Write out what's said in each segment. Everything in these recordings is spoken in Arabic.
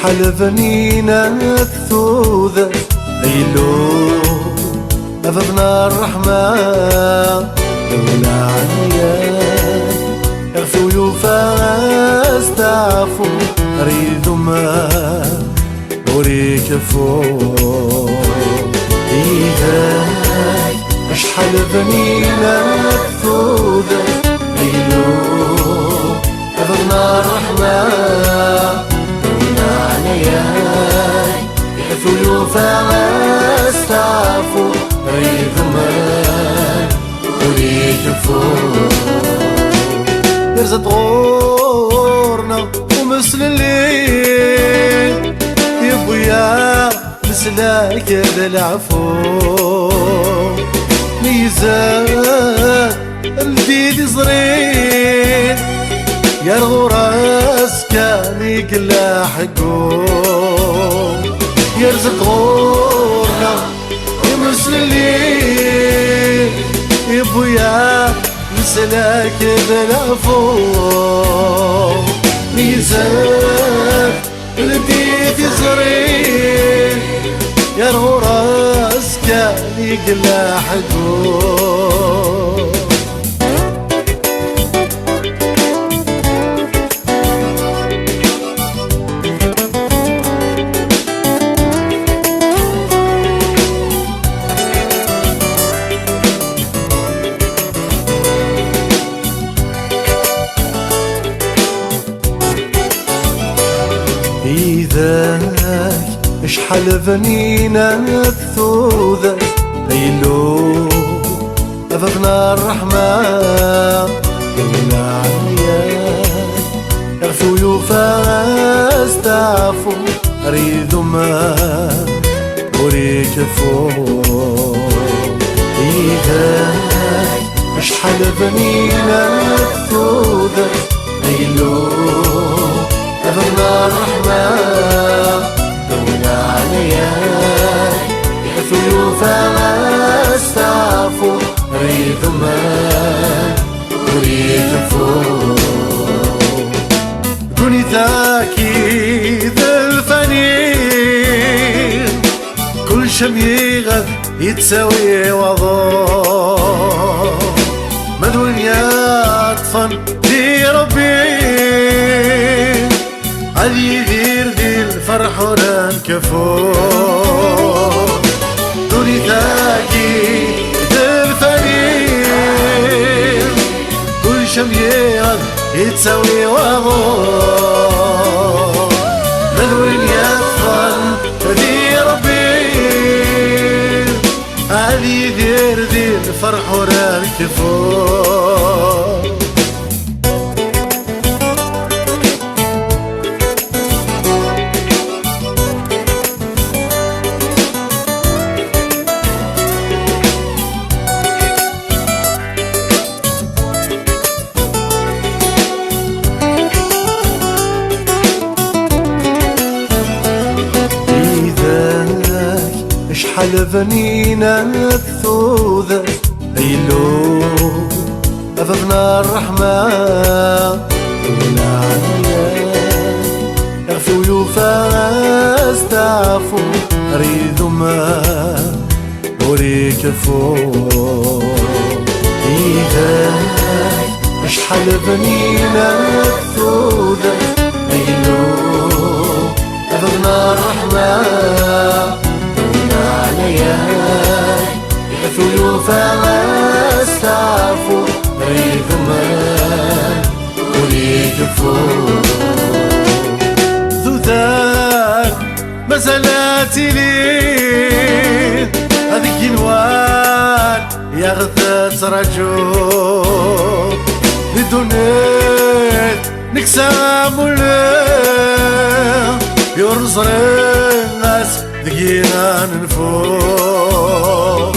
شحال بنينا الثوذة ليلو أفضنا الرحمة ولا عليا يغفو يوفا استعفو ريدو ما وريك فوق إيداي شحال بنينا الثوذة ليلو أفضنا الرحمة فاستعفو ريد ما وريك فوق يرزد غورنا ومثل الليل يبويا مسلاك ذا العفو ميزان الجديد صغير يرغو راس كان يقلع حقوق يرزق غورنا يمثل الليل يبويا مسلاك بالعفو ميزان البيت صغير يرغو راس كان يقلع حقوق إيداك شحال بنينا الثوذة ليلو أفضنا الرحمة ولا عليا يغفو يوفا استعفو ريدو ما وريك فوق إيداك شحال بنينا الثوذة ليلو أفضنا الرحمة دولة عليا يغفو فما استعفو ريد ما وريد فوق كوني تاكيد الفنين كل شميغة يتساوي وضوء ما دنيا طفن في ربي عادي يدير دي الفرح وننكفو دوني تاكي الفريق كل شميرا يتساوي وضوء من وين يطفن دي ربي عادي يدير دي الفرح وننكفو شحال بنينا الثوذة ليلو أفضنا الرحمة ولا عليا يغفو يوفا استعفو ريدو ما وريك فوق إيداك شحال بنينا الثوذة ليلو أفضنا الرحمة يغفو فما استعفو ريد ما وريك فوق ذوذاك مازالاتي لي هذيك ينوال يغث رجو بدونيت نكسام ولا يرزر الناس دقينا نفوق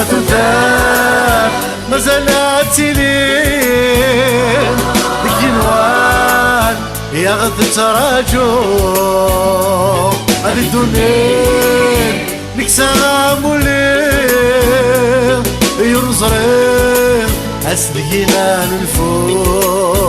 أتذاب مازالاتي لين دقينوان يغث تراجو هذي الدنيا نكسام ولين يرزرين أسدقينا نفوق